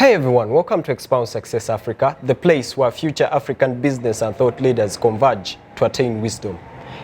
Hey everyone, welcome to Expound Success Africa, the place where future African business and thought leaders converge to attain wisdom.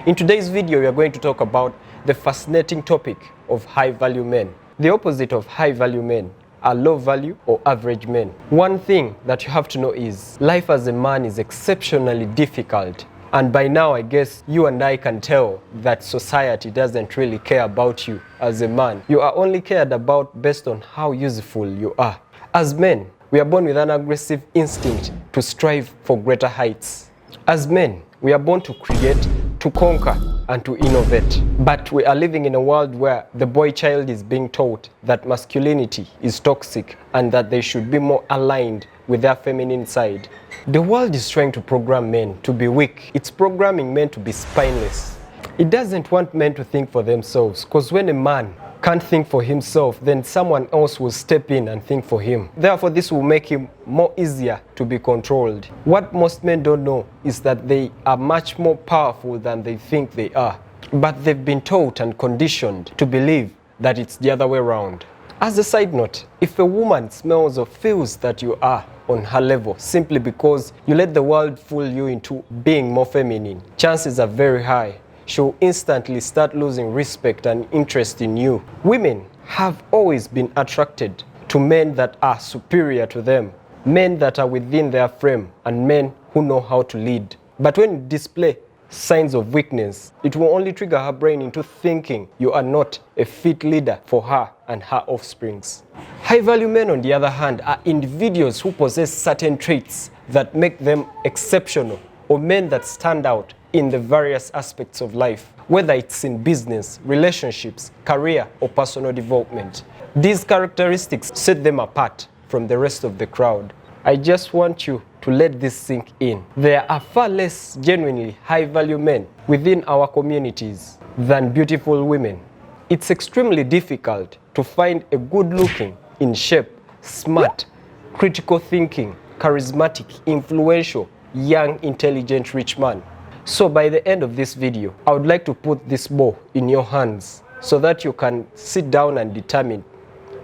In today's video, we are going to talk about the fascinating topic of high-value men. The opposite of high-value men are low-value or average men. One thing that you have to know is life as a man is exceptionally difficult. And by now, I guess you and I can tell that society doesn't really care about you as a man. You are only cared about based on how useful you are. As men, we are born with an aggressive instinct to strive for greater heights. As men, we are born to create, to conquer, and to innovate. But we are living in a world where the boy child is being taught that masculinity is toxic and that they should be more aligned with their feminine side. The world is trying to program men to be weak. It's programming men to be spineless. It doesn't want men to think for themselves, because when a man can't think for himself, then someone else will step in and think for him. Therefore, this will make him more easier to be controlled. What most men don't know is that they are much more powerful than they think they are. But they've been taught and conditioned to believe that it's the other way around. As a side note, if a woman smells or feels that you are on her level simply because you let the world fool you into being more feminine, chances are very high she'll instantly start losing respect and interest in you. Women have always been attracted to men that are superior to them, men that are within their frame, and men who know how to lead. But when you display signs of weakness, it will only trigger her brain into thinking you are not a fit leader for her and her offsprings. High-value men, on the other hand, are individuals who possess certain traits that make them exceptional, or men that stand out in the various aspects of life, whether it's in business, relationships, career, or personal development. These characteristics set them apart from the rest of the crowd. I just want you to let this sink in. There are far less genuinely high-value men within our communities than beautiful women. It's extremely difficult to find a good-looking, in shape, smart, critical thinking, charismatic, influential, young, intelligent, rich man. So by the end of this video, I would like to put this ball in your hands so that you can sit down and determine.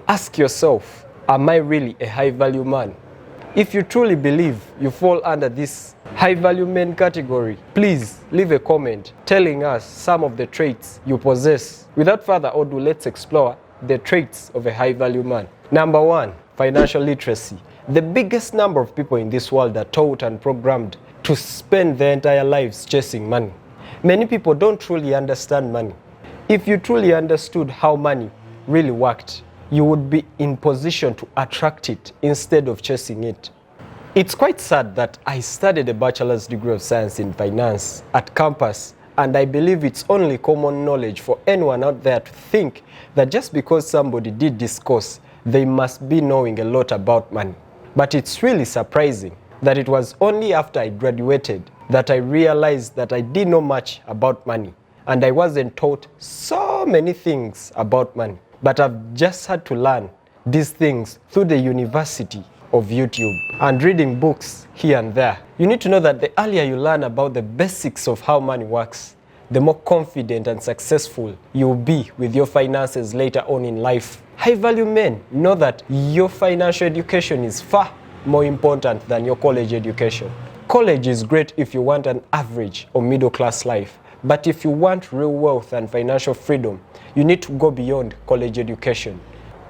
Ask yourself, am I really a high-value man? If you truly believe you fall under this high-value men category, please leave a comment telling us some of the traits you possess. Without further ado, let's explore the traits of a high-value man. Number 1, financial literacy. The biggest number of people in this world are taught and programmed to spend their entire lives chasing money. Many people don't truly understand money. If you truly understood how money really worked, you would be in position to attract it instead of chasing it. It's quite sad that I studied a bachelor's degree of science in finance at campus, and I believe it's only common knowledge for anyone out there to think that just because somebody did this course, they must be knowing a lot about money. But it's really surprising that it was only after I graduated that I realized that I didn't know much about money, and I wasn't taught so many things about money. But I've just had to learn these things through the University of YouTube and reading books here and there. You need to know that the earlier you learn about the basics of how money works, the more confident and successful you'll be with your finances later on in life. High-value men know that your financial education is far more important than your college education. College is great if you want an average or middle-class life, but if you want real wealth and financial freedom, you need to go beyond college education.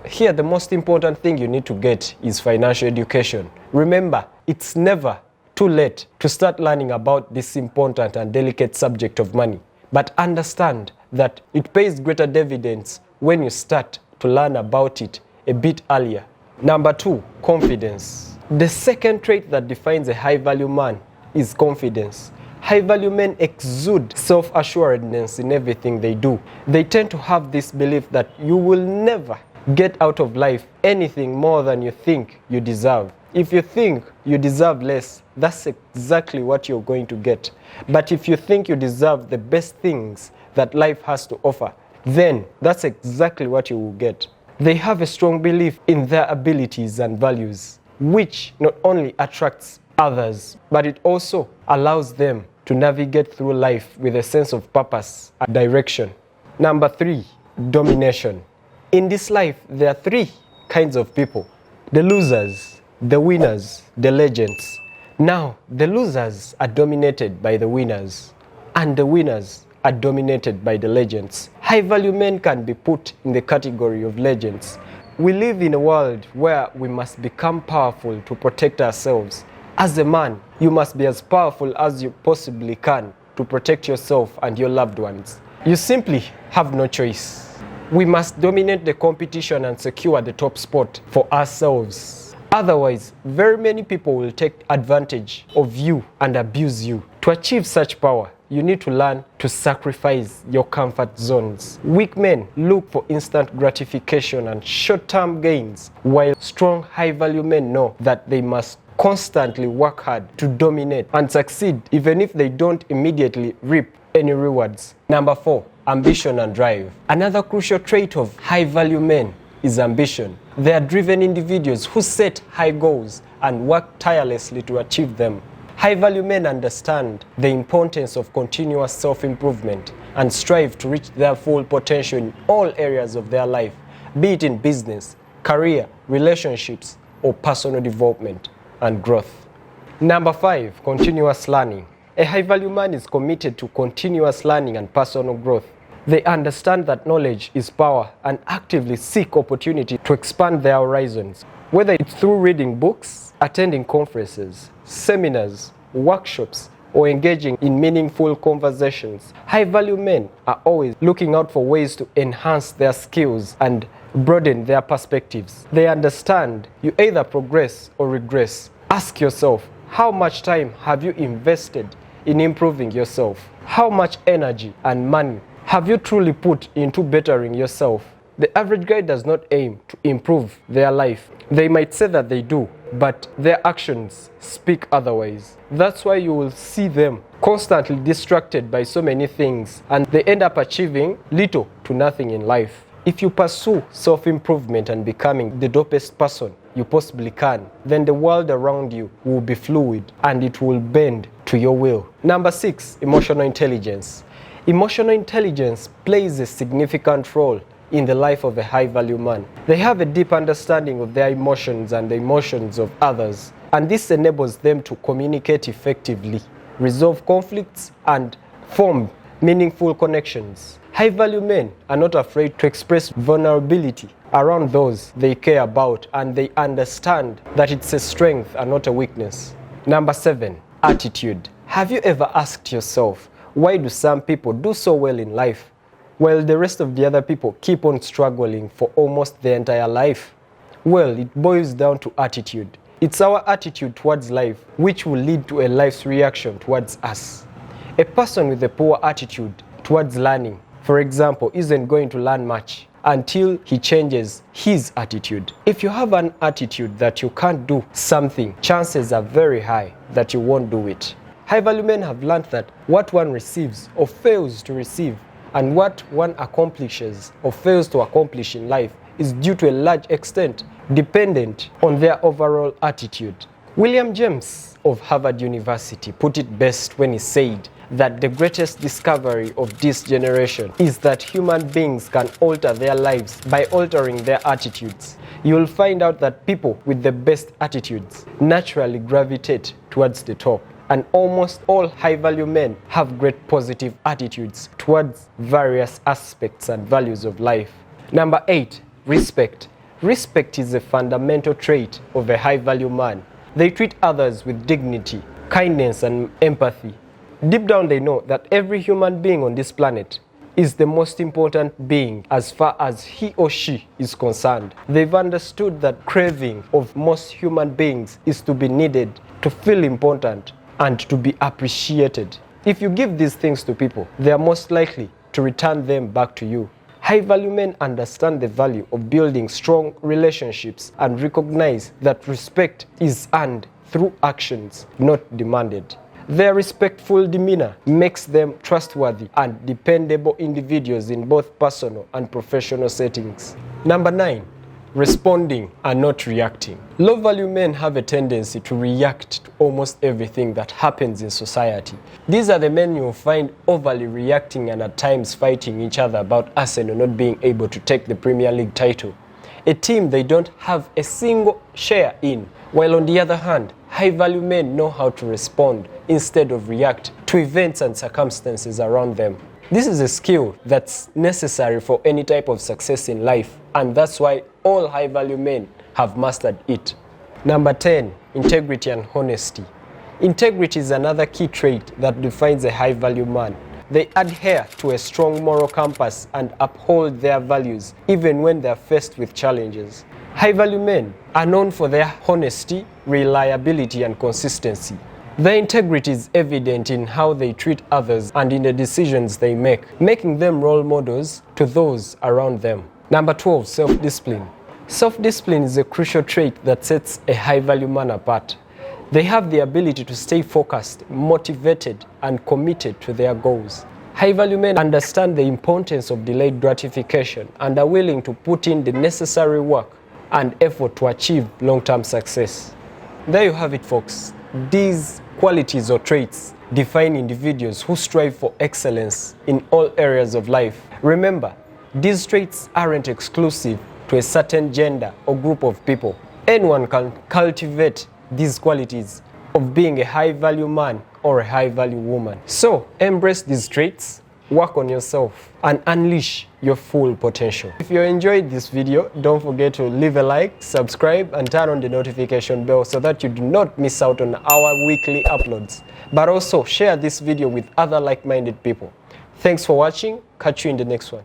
Here, the most important thing you need to get is financial education. Remember, it's never too late to start learning about this important and delicate subject of money, but understand that it pays greater dividends when you start to learn about it a bit earlier. Number 2, confidence. The second trait that defines a high-value man is confidence. High-value men exude self-assuredness in everything they do. They tend to have this belief that you will never get out of life anything more than you think you deserve. If you think you deserve less, that's exactly what you're going to get. But if you think you deserve the best things that life has to offer, then that's exactly what you will get. They have a strong belief in their abilities and values, which not only attracts others, but it also allows them to navigate through life with a sense of purpose and direction. Number 3, domination. In this life, there are 3 kinds of people: The losers, the winners, the legends. Now, the losers are dominated by the winners, and the winners are dominated by the legends. High-value men can be put in the category of legends. We live in a world where we must become powerful to protect ourselves. As a man, you must be as powerful as you possibly can to protect yourself and your loved ones. You simply have no choice. We must dominate the competition and secure the top spot for ourselves. Otherwise, very many people will take advantage of you and abuse you. To achieve such power, you need to learn to sacrifice your comfort zones. Weak men look for instant gratification and short-term gains, while strong, high-value men know that they must constantly work hard to dominate and succeed, even if they don't immediately reap any rewards. Number 4, ambition and drive. Another crucial trait of high-value men is ambition. They are driven individuals who set high goals and work tirelessly to achieve them. High-value men understand the importance of continuous self-improvement and strive to reach their full potential in all areas of their life, be it in business, career, relationships, or personal development and growth. Number 5, continuous learning. A high-value man is committed to continuous learning and personal growth. They understand that knowledge is power and actively seek opportunity to expand their horizons. Whether it's through reading books, attending conferences, seminars, workshops, or engaging in meaningful conversations, high-value men are always looking out for ways to enhance their skills and broaden their perspectives. They understand you either progress or regress. Ask yourself, how much time have you invested in improving yourself? How much energy and money have you truly put into bettering yourself? The average guy does not aim to improve their life. They might say that they do, but their actions speak otherwise. That's why you will see them constantly distracted by so many things, and they end up achieving little to nothing in life. If you pursue self-improvement and becoming the dopest person you possibly can, then the world around you will be fluid and it will bend to your will. Number 6, emotional intelligence. Emotional intelligence plays a significant role in the life of a high-value man. They have a deep understanding of their emotions and the emotions of others, and this enables them to communicate effectively, resolve conflicts, and form meaningful connections. High-value men are not afraid to express vulnerability around those they care about, and they understand that it's a strength and not a weakness. Number 7, attitude. Have you ever asked yourself, why do some people do so well in life, while the rest of the other people keep on struggling for almost their entire life? Well, it boils down to attitude. It's our attitude towards life which will lead to a life's reaction towards us. A person with a poor attitude towards learning, for example, isn't going to learn much until he changes his attitude. If you have an attitude that you can't do something, chances are very high that you won't do it. High-value men have learned that what one receives or fails to receive, and what one accomplishes or fails to accomplish in life, is due to a large extent dependent on their overall attitude. William James of Harvard University put it best when he said that the greatest discovery of this generation is that human beings can alter their lives by altering their attitudes. You will find out that people with the best attitudes naturally gravitate towards the top, and almost all high-value men have great positive attitudes towards various aspects and values of life. Number 8, respect. Respect is a fundamental trait of a high-value man. They treat others with dignity, kindness, and empathy. Deep down they know that every human being on this planet is the most important being as far as he or she is concerned. They've understood that craving of most human beings is to be needed, to feel important, and to be appreciated. If you give these things to people, they are most likely to return them back to you. High-value men understand the value of building strong relationships and recognize that respect is earned through actions, not demanded. Their respectful demeanor makes them trustworthy and dependable individuals in both personal and professional settings. Number 9, responding and not reacting. Low-value men have a tendency to react to almost everything that happens in society. These are the men you will find overly reacting and at times fighting each other about Arsenal not being able to take the Premier League title. a team they don't have a single share in. While on the other hand, high-value men know how to respond instead of react to events and circumstances around them. This is a skill that's necessary for any type of success in life, and that's why all high-value men have mastered it. Number 10, integrity and honesty. Integrity is another key trait that defines a high-value man. They adhere to a strong moral compass and uphold their values even when they are faced with challenges. High-value men are known for their honesty, reliability, and consistency. Their integrity is evident in how they treat others and in the decisions they make, making them role models to those around them. Number 12, self-discipline. Self-discipline is a crucial trait that sets a high-value man apart. They have the ability to stay focused, motivated, and committed to their goals. High-value men understand the importance of delayed gratification and are willing to put in the necessary work and effort to achieve long-term success. There you have it, folks. These qualities or traits define individuals who strive for excellence in all areas of life. Remember, these traits aren't exclusive to a certain gender or group of people. Anyone can cultivate these qualities of being a high-value man or a high-value woman. So, embrace these traits, work on yourself, and unleash your full potential. If you enjoyed this video, don't forget to leave a like, subscribe, and turn on the notification bell so that you do not miss out on our weekly uploads. But also, share this video with other like-minded people. Thanks for watching. Catch you in the next one.